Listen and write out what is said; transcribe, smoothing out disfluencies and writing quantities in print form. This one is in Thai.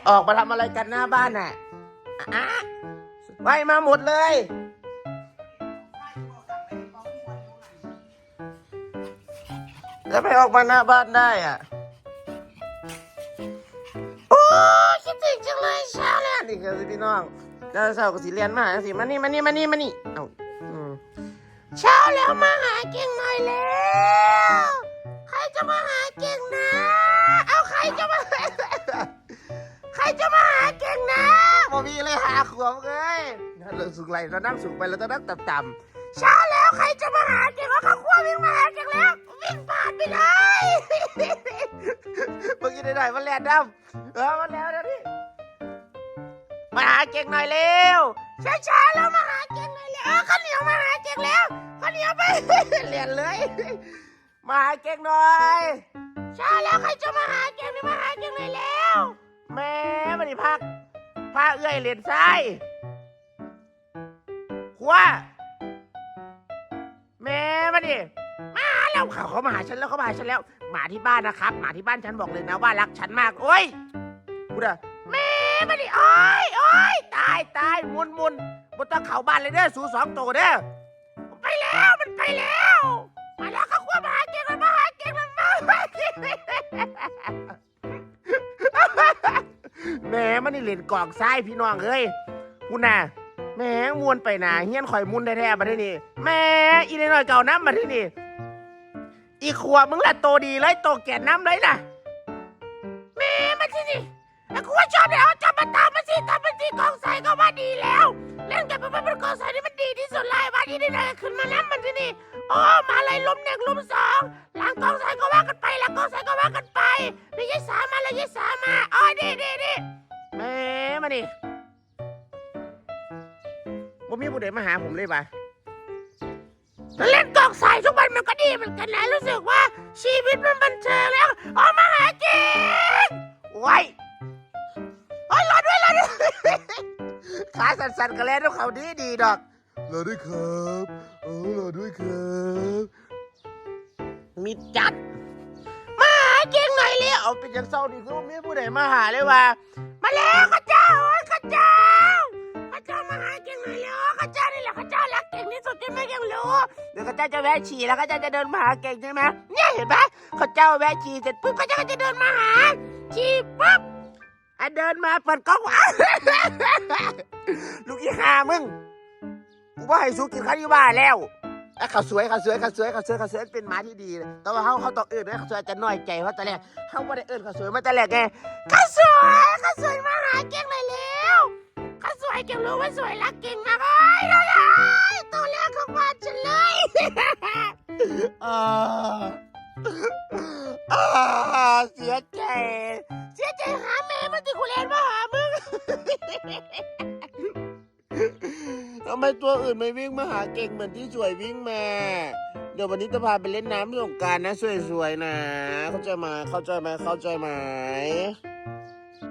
ออกมาทำอะไรกันหน้าบ้านน่ะอ่ะไว้มาหมดเลยแล้วไม่ออกมาหน้าบ้านได้อ่ะโอ้คิดถึงจังเลยเช้าแล้วนี่คือพี่น้องเจ้าสาวกับสีเรียนมาสิมานี่เอ้าเช้าแล้วมาหาเก่งหน่อยแล้วใครจะมาหาเก่งนะเอาใครจะมาหาเก่งนะบอมีเลยหาขวบเลยเราสุกไหลเรานั่งสุกไปเราต้องนั่งต่ำๆเช้าแล้วใครจะมาหาเก่งว่าเขาขวบวิ่งมาหาเก่งแล้ววิ่งผ่านไปเลยเมื่อกี้ได้มันแลนดำมันแล้วนะนี่มาหาเก่งหน่อยเร็วช้าๆแล้วมาหาเก่งหน่อยเร็วข้าวเหนียวมาหาเก่งแล้วข้าวเหนียวไปเรียนเลยมาหาเก่งหน่อยช้าแล้วใครจะมาหาเก่งนี่มาหาเก่งหน่อยแล้วแม่มาดิพักเอื้อยเรียนซ้ายขวาแม่มาดิมาแล้วเขามาหาฉันแล้วหมาที่บ้านนะครับหมาที่บ้านฉันบอกเลยนะว่ารักฉันมากโอ้ยพูดอะแม่มาดิโอ้ยตายมุนบนต้องเข้าบ้านเลยเด้อสู2 ตัวเด้อมันไปแล้วมาแล้วเขาขวามาหาเก่งมันมาหาเก่งแม่มันนี่เล่นกล่องทรายพี่น้องเอ้ยคุณน่ะแม่มวนไปนะเฮี้ยนข่อยมุนแท้ๆมาที่นี่แม่อีน้อยเก่าน้ำมาที่นี่อีขวบมึงละโตดีเลยโตแก่น้ำเลยนะแม่มาที่นี่ไอ้ขวบชอบแล้วจับมาตามมาสิทำเป็นที่กองทรายก็ว่าดีแล้วเล่นกันเป็นกองทรายนี่มันดีที่สุดเลยว่าดีได้ขึ้นมาน้ำมันที่นี่โอ้มาเลยล้ม1 ล้ม 2หลังกองทรายก็ว่ากันไปหลังกองทรายก็ว่ากันไปนี่ยายสามาเลยยายสามาอ๋อดีแม่มาดิว่ามีผู้ใดมาหาผมเลยปะเล่นกองทรายทุกวันมันก็ดีเหมือนกันนะรู้สึกว่าชีวิตมันบันเทิงแล้วอ๋อมาหาเก่งไว้รอด้วยขาสั่นๆกันแล้วเขาดีดอกรอด้วยครับรอด้วยครับมีจัดมาหาเก่งหน่อยเลยเอาเป็นอย่างเศร้าดิคือว่ามีผู้ใดมาหาเลยว่ามาแล้วข้าเจ้ามาหาเก่งหน่อยแล้วข้าเจ้านี่แหละข้าเจ้ารักเก่งที่สุดที่ไม่เก่งรู้เดี๋ยวข้าเจ้าจะแวะฉี่แล้วข้าเจ้าจะเดินมาหาเก่งใช่ไหมเนี่ยเห็นไหมข้าเจ้าแวะฉี่เสร็จปุ๊บข้าเจ้าก็จะเดินมาหาฉี่ปุ๊บเดินมาเปิดกล้องว้าลูกอีห่ามึงกูว่าให้สู้กินข้าวที่บ้านแล้วเขาสวยเป็นหมาที่ดีแต่ว่าเขาต้องเอื่นนะเขาสวยจะน้อยใจเพราะตอนแรกเขาไม่ได้เอื่นเขาสวยมาแต่แรกไงเขาสวยมาหาเก่งเลยแล้วเขาสวยเก่งรู้ว่าสวยรักเก่งมากเลยตัวแรกของบ้านฉันเลยเสียใจหาแม่มาที่กูเล่นมาหามึงทำไมตัวอื่นไม่วิ่งมาหาเก่งเหมือนที่สวยวิ่งมาเดี๋ยววันนี้จะพาไปเล่นน้ำสงกรานต์นะสวยๆนะเข้าใจไหม